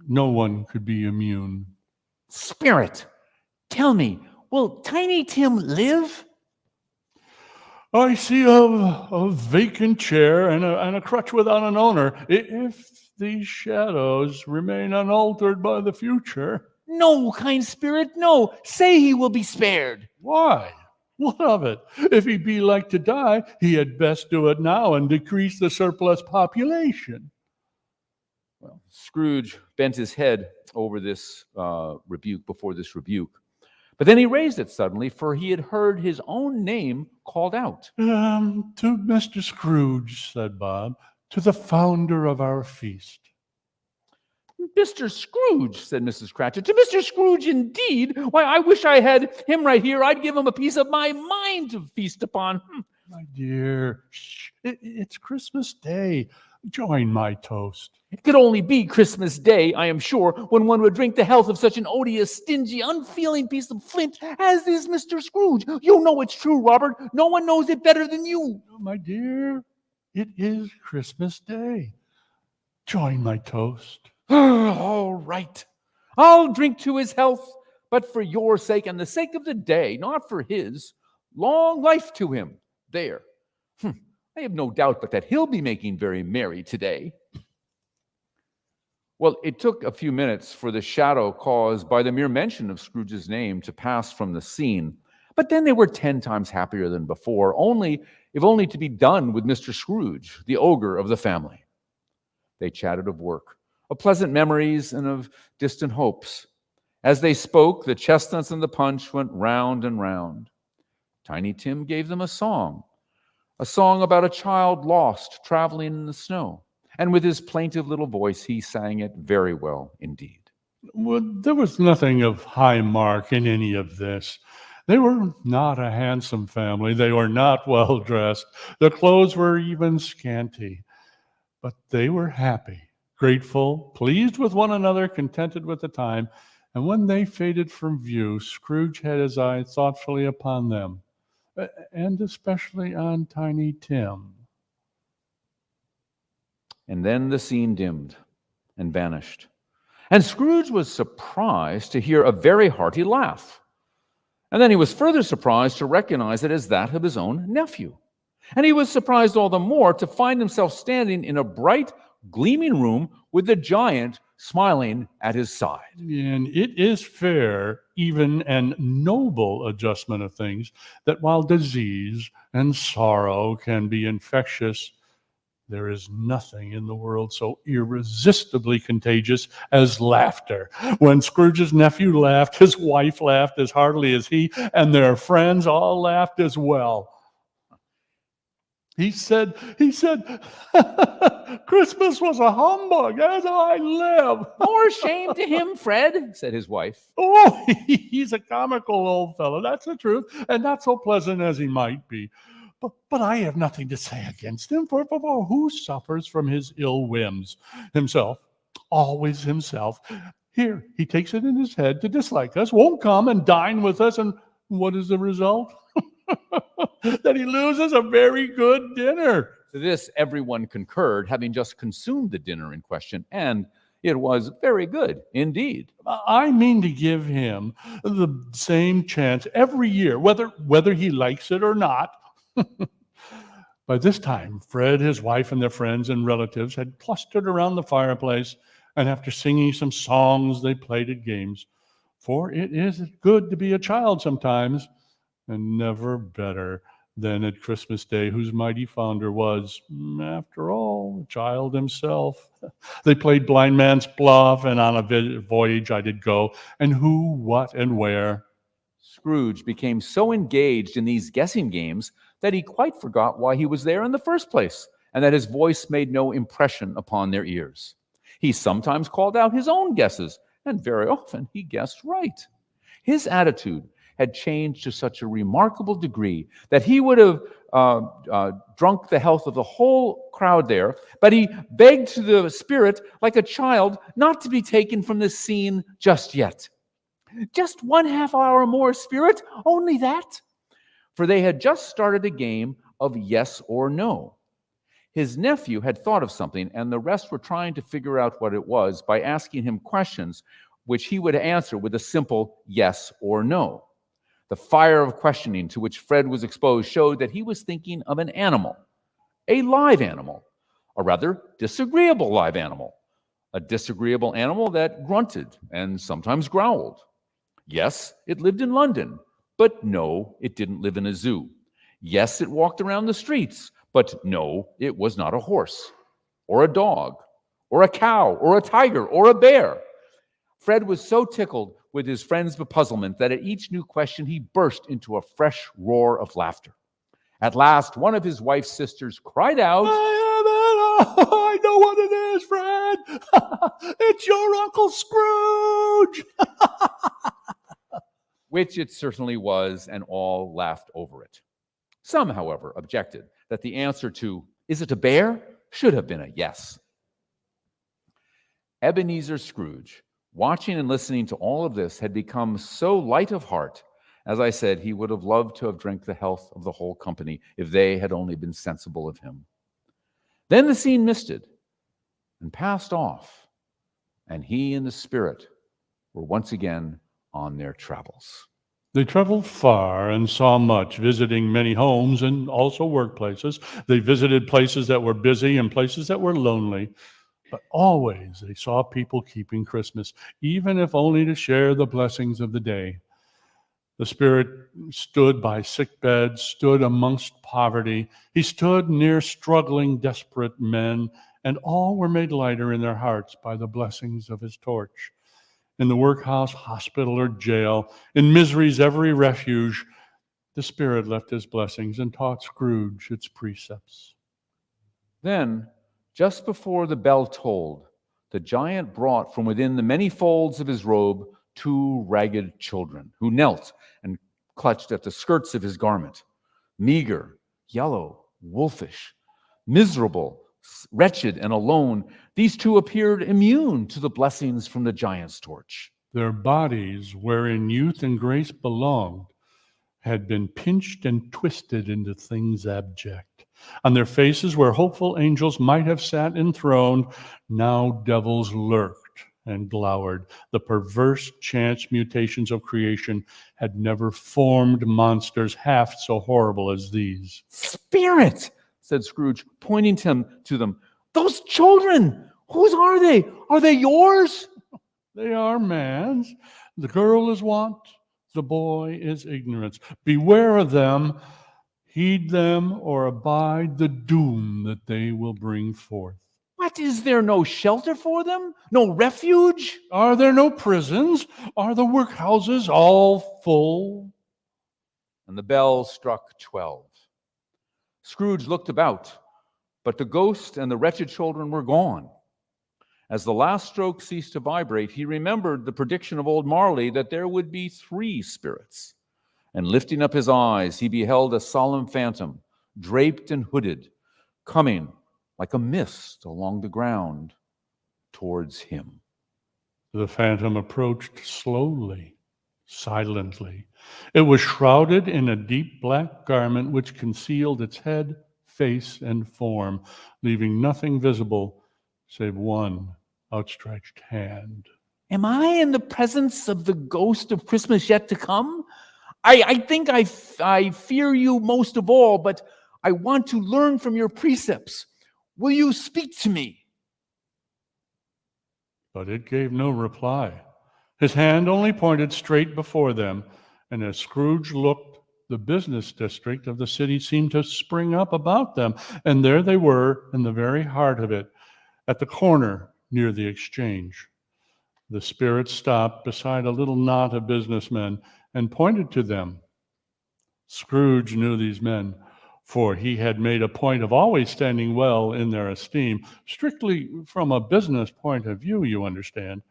no one could be immune. "Spirit, tell me, will Tiny Tim live?" "I see a vacant chair and a crutch without an owner. If these shadows remain unaltered by the future." "No, kind spirit, no. Say he will be spared." "Why? What of it? If he be like to die, he had best do it now and decrease the surplus population." Well, Scrooge bent his head over this rebuke, before this rebuke. But then he raised it suddenly, for he had heard his own name called out. "To Mr. Scrooge," said Bob, "to the founder of our feast." "Mr. Scrooge," said Mrs. Cratchit. "To Mr. Scrooge, indeed. Why, I wish I had him right here. I'd give him a piece of my mind to feast upon." "My dear, it's Christmas Day. Join my toast." "It could only be Christmas Day, I am sure, when one would drink the health of such an odious, stingy, unfeeling piece of flint as is Mr. Scrooge. You know it's true, Robert. No one knows it better than you." "My dear, it is Christmas Day. Join my toast." "All right. I'll drink to his health, but for your sake and the sake of the day, not for his. Long life to him. There. I have no doubt but that he'll be making very merry today." Well, it took a few minutes for the shadow caused by the mere mention of Scrooge's name to pass from the scene, but then they were 10 times happier than before, if only to be done with Mr. Scrooge, the ogre of the family. They chatted of work, of pleasant memories, and of distant hopes. As they spoke, the chestnuts and the punch went round and round. Tiny Tim gave them a song about a child lost traveling in the snow. And with his plaintive little voice, he sang it very well indeed. Well, there was nothing of high mark in any of this. They were not a handsome family. They were not well dressed. Their clothes were even scanty. But they were happy, grateful, pleased with one another, contented with the time. And when they faded from view, Scrooge had his eye thoughtfully upon them, and especially on Tiny Tim. And then the scene dimmed and vanished. And Scrooge was surprised to hear a very hearty laugh. And then he was further surprised to recognize it as that of his own nephew. And he was surprised all the more to find himself standing in a bright, gleaming room with the giant smiling at his side. And it is fair, even and noble adjustment of things, that while disease and sorrow can be infectious, there is nothing in the world so irresistibly contagious as laughter. When Scrooge's nephew laughed, his wife laughed as heartily as he, and their friends all laughed as well. He said, Christmas was a humbug, as I live. More shame to him, Fred, said his wife. Oh, he's a comical old fellow, that's the truth, and not so pleasant as he might be. But I have nothing to say against him, for who suffers from his ill whims? Himself, always himself. Here, he takes it in his head to dislike us, won't come and dine with us, and what is the result? That he loses a very good dinner. To this, everyone concurred, having just consumed the dinner in question, and it was very good indeed. I mean to give him the same chance every year, whether he likes it or not. By this time, Fred, his wife, and their friends and relatives had clustered around the fireplace, and after singing some songs, they played at games. For it is good to be a child sometimes, and never better than at Christmas Day, whose mighty founder was, after all, a child himself. They played blind man's bluff, and on a voyage I did go, and who, what, and where. Scrooge became so engaged in these guessing games that he quite forgot why he was there in the first place, and that his voice made no impression upon their ears. He sometimes called out his own guesses, and very often he guessed right. His attitude had changed to such a remarkable degree that he would have drunk the health of the whole crowd there, but he begged to the spirit, like a child, not to be taken from this scene just yet. Just 1/2 hour more, spirit, only that. For they had just started a game of yes or no. His nephew had thought of something, and the rest were trying to figure out what it was by asking him questions which he would answer with a simple yes or no. The fire of questioning to which Fred was exposed showed that he was thinking of an animal, a live animal, a rather disagreeable live animal, a disagreeable animal that grunted and sometimes growled. Yes, it lived in London, but no, it didn't live in a zoo. Yes, it walked around the streets, but no, it was not a horse, or a dog, or a cow, or a tiger, or a bear. Fred was so tickled with his friend's bepuzzlement that at each new question he burst into a fresh roar of laughter. At last, one of his wife's sisters cried out, I know what it is, Fred. It's your Uncle Scrooge. which it certainly was, and all laughed over it. Some, however, objected that the answer to, "Is it a bear?" should have been a yes. Ebenezer Scrooge, watching and listening to all of this, had become so light of heart. As I said, he would have loved to have drank the health of the whole company if they had only been sensible of him. Then the scene misted and passed off, and he and the spirit were once again on their travels. They traveled far and saw much, visiting many homes and also workplaces. They visited places that were busy and places that were lonely. But always they saw people keeping Christmas, even if only to share the blessings of the day. The Spirit stood by sick beds, stood amongst poverty. He stood near struggling, desperate men, and all were made lighter in their hearts by the blessings of his torch. In the workhouse, hospital, or jail, in misery's every refuge, the Spirit left his blessings and taught Scrooge its precepts. Then, just before the bell tolled, the giant brought from within the many folds of his robe 2 ragged children, who knelt and clutched at the skirts of his garment. Meager, yellow, wolfish, miserable, wretched, and alone, these 2 appeared immune to the blessings from the giant's torch. Their bodies, wherein youth and grace belonged, had been pinched and twisted into things abject. On their faces, where hopeful angels might have sat enthroned, now devils lurked and glowered. The perverse chance mutations of creation had never formed monsters half so horrible as these. "Spirit," said Scrooge, pointing to them. "Those children, whose are they? Are they yours?" They are man's. The girl is want, the boy is ignorance. Beware of them, heed them, or abide the doom that they will bring forth. "What, is there no shelter for them? No refuge?" Are there no prisons? Are the workhouses all full? And the bell struck 12. Scrooge looked about, but the ghost and the wretched children were gone. As the last stroke ceased to vibrate, he remembered the prediction of old Marley that there would be 3 spirits. And lifting up his eyes, he beheld a solemn phantom, draped and hooded, coming like a mist along the ground towards him. The phantom approached slowly, silently. It was shrouded in a deep black garment which concealed its head, face, and form, leaving nothing visible save one outstretched hand. Am I in the presence of the ghost of Christmas yet to come? I think I fear you most of all, but I want to learn from your precepts. Will you speak to me? But it gave no reply. His hand only pointed straight before them, and as Scrooge looked, the business district of the city seemed to spring up about them, and there they were in the very heart of it, at the corner near the exchange. The spirit stopped beside a little knot of businessmen and pointed to them. Scrooge knew these men, for he had made a point of always standing well in their esteem, strictly from a business point of view, you understand.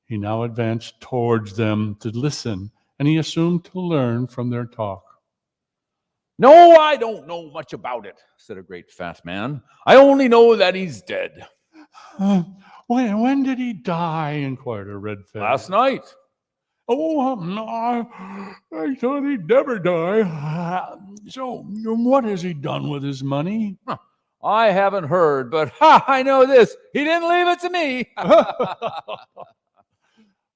He now advanced towards them to listen, and he assumed to learn from their talk. No, I don't know much about it, said a great fat man. I only know that he's dead. When did he die? Inquired a red-faced. Last night. Oh, no, I thought he'd never die. So what has he done with his money? I haven't heard, but I know this. He didn't leave it to me.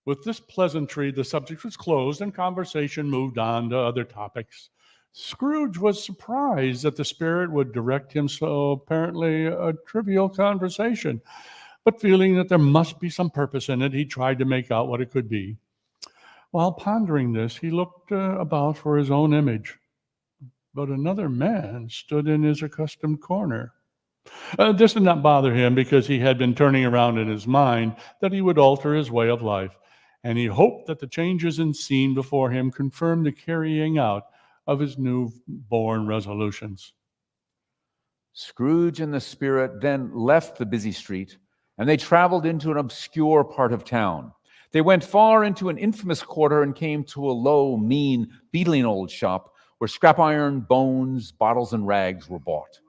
With this pleasantry, the subject was closed and conversation moved on to other topics. Scrooge was surprised that the spirit would direct him so apparently a trivial conversation, but feeling that there must be some purpose in it, he tried to make out what it could be. While pondering this, he looked about for his own image, but another man stood in his accustomed corner. This did not bother him because he had been turning around in his mind that he would alter his way of life, and he hoped that the changes in scene before him confirmed the carrying out of his newborn resolutions. Scrooge and the spirit then left the busy street, and they traveled into an obscure part of town. They went far into an infamous quarter and came to a low, mean, beetling old shop where scrap iron, bones, bottles, and rags were bought.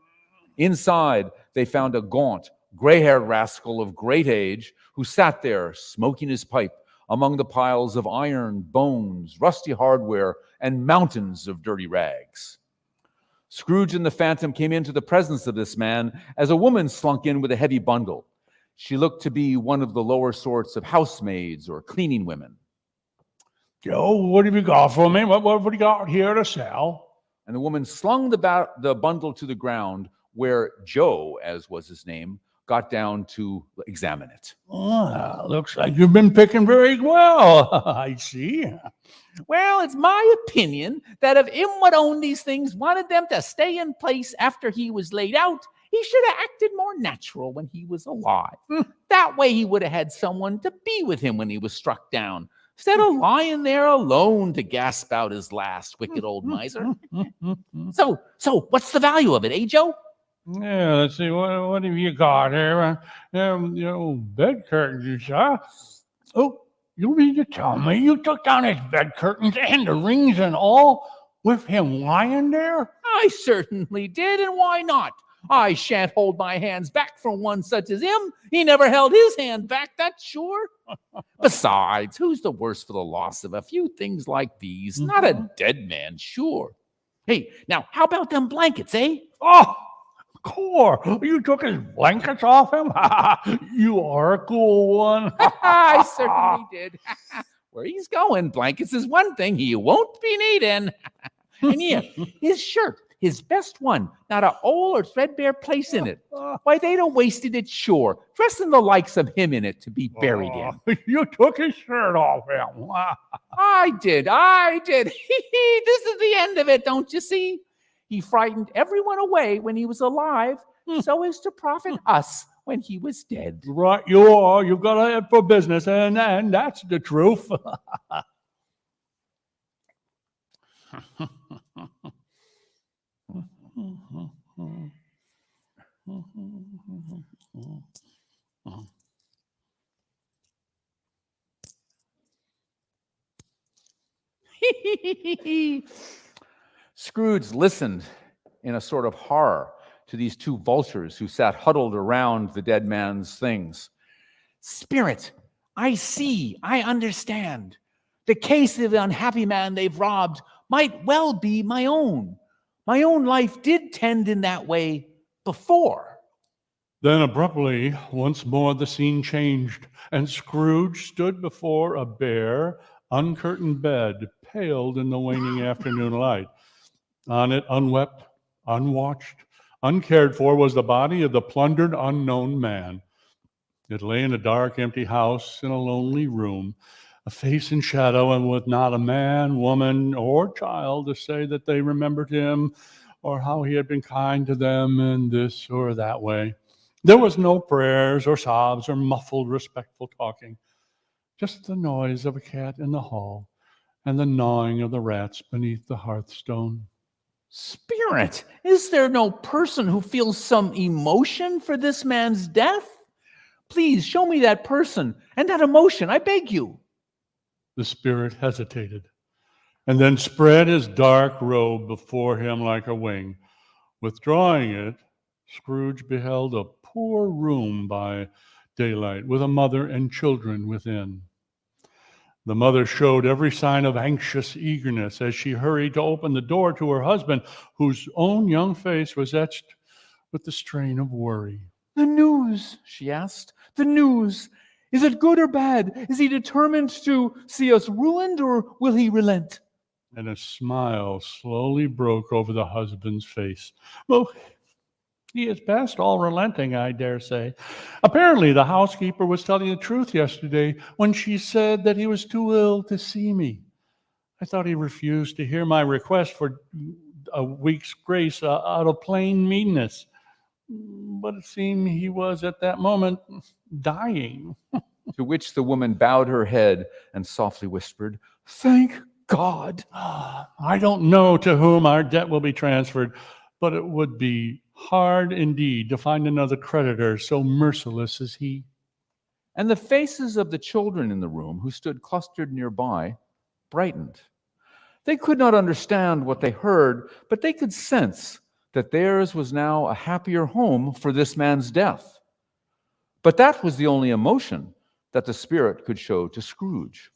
Inside, they found a gaunt, gray-haired rascal of great age who sat there smoking his pipe among the piles of iron, bones, rusty hardware, and mountains of dirty rags. Scrooge and the Phantom came into the presence of this man as a woman slunk in with a heavy bundle. She looked to be one of the lower sorts of housemaids or cleaning women. Joe, what have you got for me? What have you got here to sell? And the woman slung the bundle to the ground where Joe, as was his name, got down to examine it. Looks like you've been picking very well, I see. Well, it's my opinion that if him what owned these things wanted them to stay in place after he was laid out, he should have acted more natural when he was alive. That way he would have had someone to be with him when he was struck down, instead of lying there alone to gasp out his last, wicked old miser. So what's the value of it, eh, Joe? Yeah, let's see. What have you got here? Bed curtains, huh? Oh, you mean to tell me you took down his bed curtains and the rings and all with him lying there? I certainly did, and why not? I shan't hold my hands back from one such as him. He never held his hand back, that's sure. Besides, who's the worse for the loss of a few things like these? Not a dead man, sure. Hey, now, how about them blankets, eh? Oh, Core, you took his blankets off him? You are a cool one. I certainly did. Where he's going, blankets is one thing he won't be needing. And yeah, his shirt, his best one, not a old or threadbare place in it. Why, they'd have wasted it sure, dressing the likes of him in it to be buried in. You took his shirt off him. I did. This is the end of it, don't you see? He frightened everyone away when he was alive, so as to profit us when he was dead. Right, you are. You've got a head for business, and that's the truth. Scrooge listened in a sort of horror to these two vultures who sat huddled around the dead man's things. Spirit, I see, I understand. The case of the unhappy man they've robbed might well be my own. My own life did tend in that way before. Then abruptly, once more the scene changed, and Scrooge stood before a bare, uncurtained bed, paled in the waning afternoon light. On it, unwept, unwatched, uncared for, was the body of the plundered unknown man. It lay in a dark, empty house in a lonely room, a face in shadow, and with not a man, woman, or child to say that they remembered him or how he had been kind to them in this or that way. There was no prayers or sobs or muffled, respectful talking, just the noise of a cat in the hall and the gnawing of the rats beneath the hearthstone. Spirit, is there no person who feels some emotion for this man's death? Please show me that person and that emotion, I beg you. The spirit hesitated, and then spread his dark robe before him like a wing. Withdrawing it, Scrooge beheld a poor room by daylight, with a mother and children within. The mother showed every sign of anxious eagerness as she hurried to open the door to her husband, whose own young face was etched with the strain of worry. The news, she asked, the news. Is it good or bad? Is he determined to see us ruined, or will he relent? And a smile slowly broke over the husband's face. Well, he is past all relenting, I dare say. Apparently, the housekeeper was telling the truth yesterday when she said that he was too ill to see me. I thought he refused to hear my request for a week's grace out of plain meanness. But it seemed he was at that moment dying. To which the woman bowed her head and softly whispered, Thank God. I don't know to whom our debt will be transferred, but it would be hard indeed to find another creditor so merciless as he. And the faces of the children in the room, who stood clustered nearby, brightened. They could not understand what they heard, but they could sense that theirs was now a happier home for this man's death. But that was the only emotion that the spirit could show to Scrooge.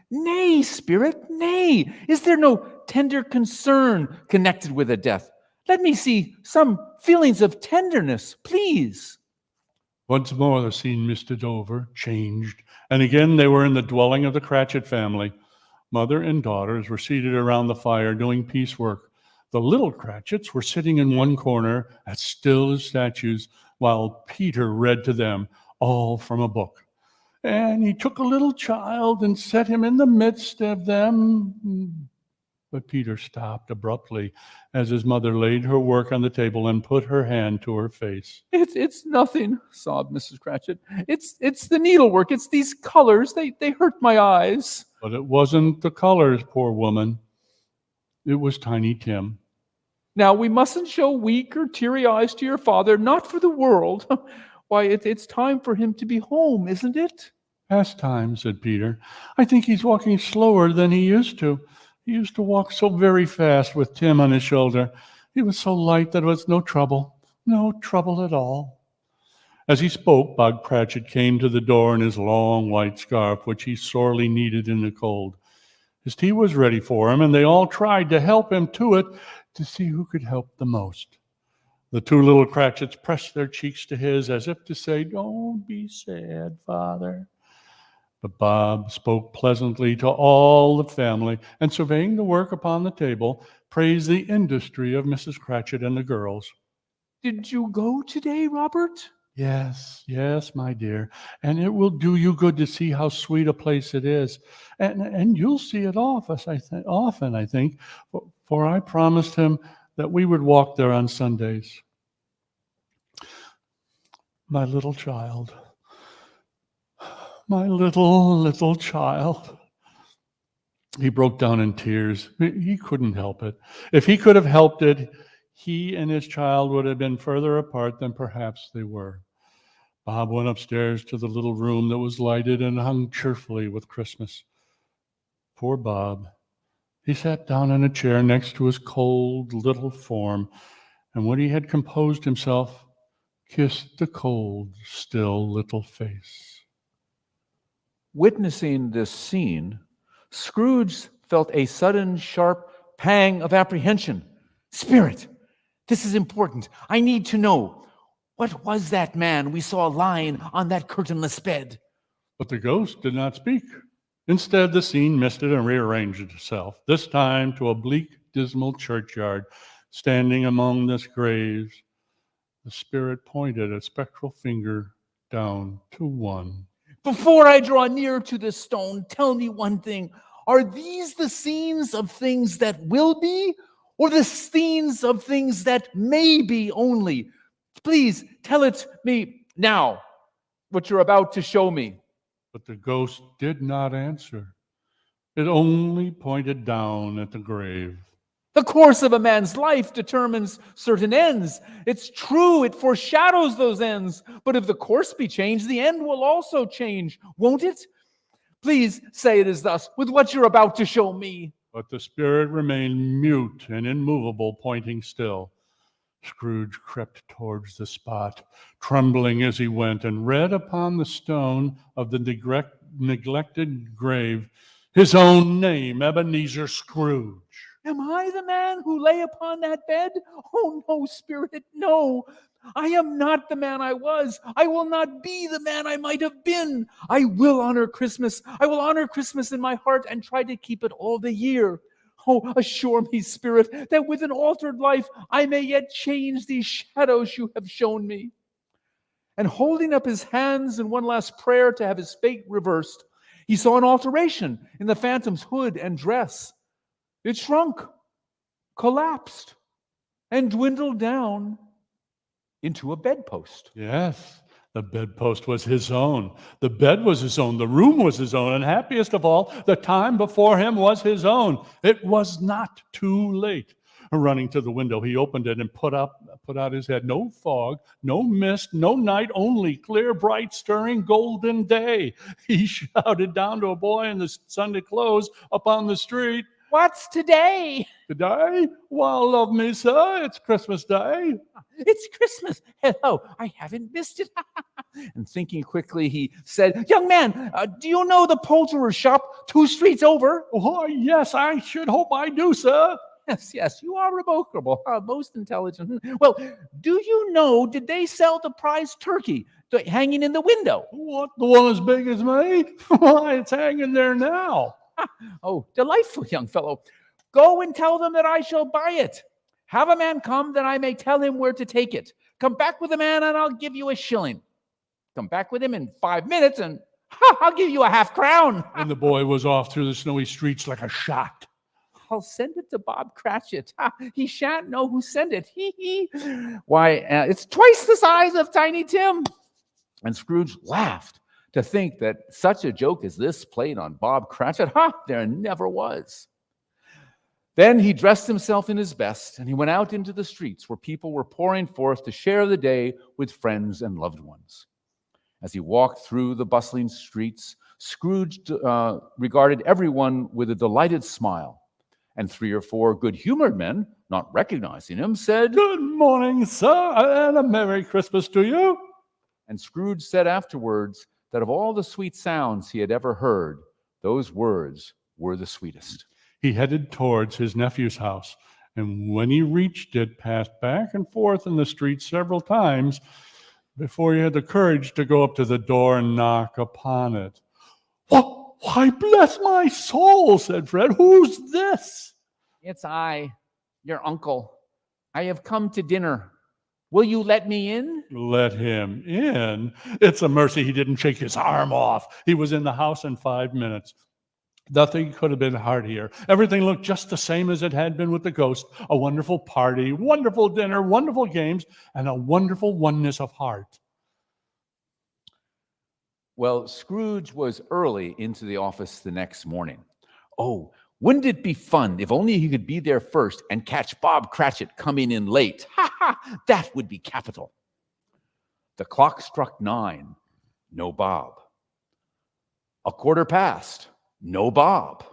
Nay, spirit, nay, is there no tender concern connected with a death? Let me see some feelings of tenderness, please. Once more the scene misted over, changed, and again they were in the dwelling of the Cratchit family. Mother and daughters were seated around the fire doing piecework. The little Cratchits were sitting in one corner, as still as statues, while Peter read to them, all from a book. And he took a little child and set him in the midst of them. But Peter stopped abruptly as his mother laid her work on the table and put her hand to her face. It's nothing, sobbed Mrs. Cratchit. It's the needlework. It's these colors. They hurt my eyes. But it wasn't the colors, poor woman. It was Tiny Tim. Now, we mustn't show weak or teary eyes to your father, not for the world. Why, it's time for him to be home, isn't it? Past time, said Peter. I think he's walking slower than he used to. He used to walk so very fast with Tim on his shoulder. He was so light that it was no trouble at all. As he spoke, Bob Cratchit came to the door in his long white scarf, which he sorely needed in the cold. His tea was ready for him, and they all tried to help him to it to see who could help the most. The two little Cratchits pressed their cheeks to his as if to say, Don't be sad, Father. But Bob spoke pleasantly to all the family, and surveying the work upon the table, praised the industry of Mrs. Cratchit and the girls. Did you go today, Robert? Yes, my dear, and it will do you good to see how sweet a place it is. And you'll see it often, I think, for I promised him that we would walk there on Sundays. My little child. My little child. He broke down in tears. He couldn't help it. If he could have helped it, he and his child would have been further apart than perhaps they were. Bob went upstairs to the little room that was lighted and hung cheerfully with Christmas. Poor Bob. He sat down in a chair next to his cold little form, and when he had composed himself, kissed the cold, still little face. Witnessing this scene, Scrooge felt a sudden, sharp pang of apprehension. Spirit, this is important. I need to know. What was that man we saw lying on that curtainless bed? But the ghost did not speak. Instead, the scene misted and rearranged itself, this time to a bleak, dismal churchyard. Standing among the graves, the spirit pointed a spectral finger down to one. Before I draw near to this stone, tell me one thing. Are these the scenes of things that will be, or the scenes of things that may be only? Please tell it me now, what you're about to show me. But the ghost did not answer. It only pointed down at the grave. The course of a man's life determines certain ends. It's true, it foreshadows those ends. But if the course be changed, the end will also change, won't it? Please say it is thus, with what you're about to show me. But the spirit remained mute and immovable, pointing still. Scrooge crept towards the spot, trembling as he went, and read upon the stone of the neglected grave his own name, Ebenezer Scrooge. Am I the man who lay upon that bed? Oh, no, Spirit, no. I am not the man I was. I will not be the man I might have been. I will honor Christmas. I will honor Christmas in my heart and try to keep it all the year. Oh, assure me, Spirit, that with an altered life I may yet change these shadows you have shown me. And holding up his hands in one last prayer to have his fate reversed, he saw an alteration in the phantom's hood and dress. It shrunk, collapsed, and dwindled down into a bedpost. Yes, the bedpost was his own. The bed was his own. The room was his own. And happiest of all, the time before him was his own. It was not too late. Running to the window, he opened it and put out his head. No fog, no mist, no night, only clear, bright, stirring, golden day. He shouted down to a boy in the Sunday clothes up on the street, What's today? Today? Well, love me, sir, it's Christmas Day. It's Christmas. Hello, I haven't missed it. And thinking quickly, he said, Young man, do you know the poulterer's shop 2 streets over? Oh, yes, I should hope I do, sir. Yes, you are remarkable. Most intelligent. Well, do you know, did they sell the prize turkey hanging in the window? What, the one as big as me? Why, it's hanging there now. Oh, delightful, young fellow. Go and tell them that I shall buy it. Have a man come that I may tell him where to take it. Come back with the man and I'll give you a shilling. Come back with him in 5 minutes and I'll give you a half crown. And the boy was off through the snowy streets like a shot. I'll send it to Bob Cratchit. He shan't know who sent it. Why, it's twice the size of Tiny Tim. And Scrooge laughed to think that such a joke as this played on Bob Cratchit, there never was. Then he dressed himself in his best, and he went out into the streets where people were pouring forth to share the day with friends and loved ones. As he walked through the bustling streets, Scrooge regarded everyone with a delighted smile, and 3 or 4 good-humored men, not recognizing him, said, Good morning, sir, and a Merry Christmas to you. And Scrooge said afterwards that of all the sweet sounds he had ever heard, those words were the sweetest. He headed towards his nephew's house, and when he reached it, passed back and forth in the street several times before he had the courage to go up to the door and knock upon it. Why, bless my soul, said Fred. Who's this? It's I, your uncle. I have come to dinner. Will you let me in? Let him in? It's a mercy he didn't shake his arm off. He was in the house in 5 minutes. Nothing could have been heartier. Everything looked just the same as it had been with the ghost. A wonderful party, wonderful dinner, wonderful games, and a wonderful oneness of heart. Well, Scrooge was early into the office the next morning. Oh, Wouldn't it be fun if only he could be there first and catch Bob Cratchit coming in late? Ha ha! That would be capital. The clock struck 9. No Bob. 1/4 past. No Bob.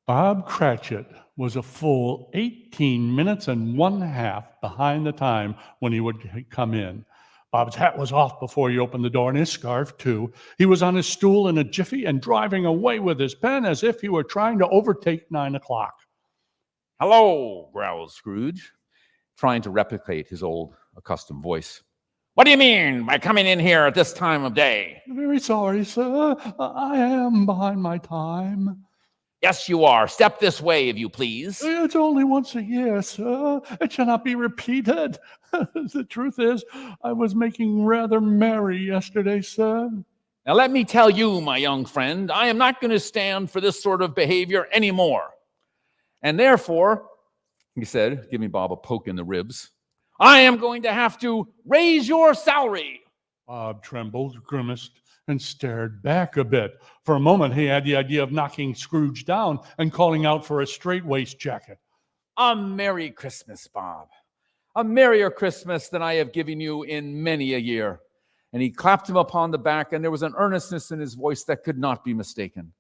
Bob Cratchit was a full 18 minutes and 1/2 behind the time when he would come in. Bob's hat was off before he opened the door, and his scarf, too. He was on his stool in a jiffy and driving away with his pen as if he were trying to overtake 9 o'clock. Hello, growled Scrooge, trying to replicate his old accustomed voice. What do you mean by coming in here at this time of day? Very sorry, sir. I am behind my time. Yes, you are. Step this way, if you please. It's only once a year, sir. It shall not be repeated. The truth is, I was making rather merry yesterday, sir. Now, let me tell you, my young friend, I am not going to stand for this sort of behavior anymore. And therefore, he said, giving Bob a poke in the ribs, I am going to have to raise your salary. Bob trembled, grimaced, and stared back a bit. For a moment, he had the idea of knocking Scrooge down and calling out for a straight-waist jacket. A Merry Christmas, Bob. A merrier Christmas than I have given you in many a year. And he clapped him upon the back, and there was an earnestness in his voice that could not be mistaken.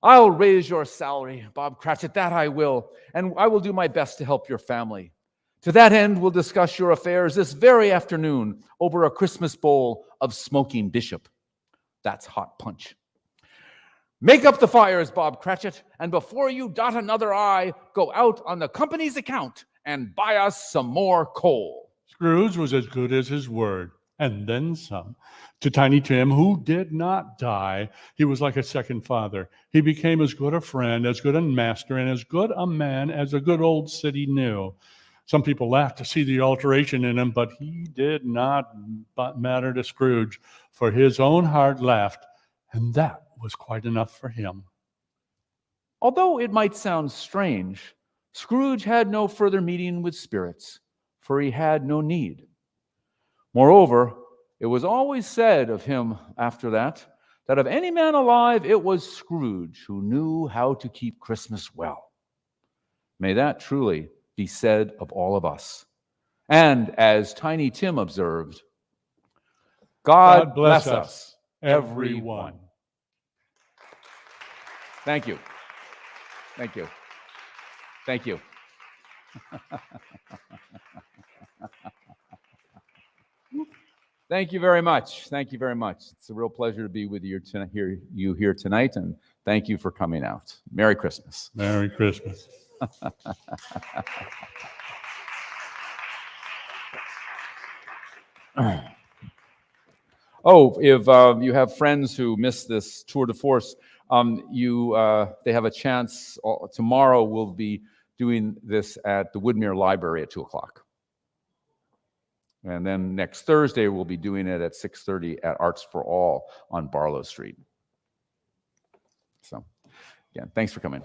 I'll raise your salary, Bob Cratchit, that I will, and I will do my best to help your family. To that end, we'll discuss your affairs this very afternoon over a Christmas bowl of smoking bishop. That's hot punch. Make up the fires, Bob Cratchit, and before you dot another I, go out on the company's account and buy us some more coal. Scrooge was as good as his word, and then some. To Tiny Tim, who did not die, he was like a second father. He became as good a friend, as good a master, and as good a man as a good old city knew. Some people laughed to see the alteration in him, but he did not matter to Scrooge, for his own heart laughed, and that was quite enough for him. Although it might sound strange, Scrooge had no further meeting with spirits, for he had no need. Moreover, it was always said of him after that of any man alive, it was Scrooge who knew how to keep Christmas well. May that truly be said of all of us. And as Tiny Tim observed, God bless us, everyone. Thank you. Thank you. Thank you. Thank you very much. Thank you very much. It's a real pleasure to be with you here tonight, and thank you for coming out. Merry Christmas. Merry Christmas. Oh, if you have friends who missed this tour de force, they have a chance. Tomorrow we'll be doing this at the Woodmere Library at 2 o'clock. And then next Thursday, we'll be doing it at 6:30 at Arts for All on Barlow Street. So, again, thanks for coming.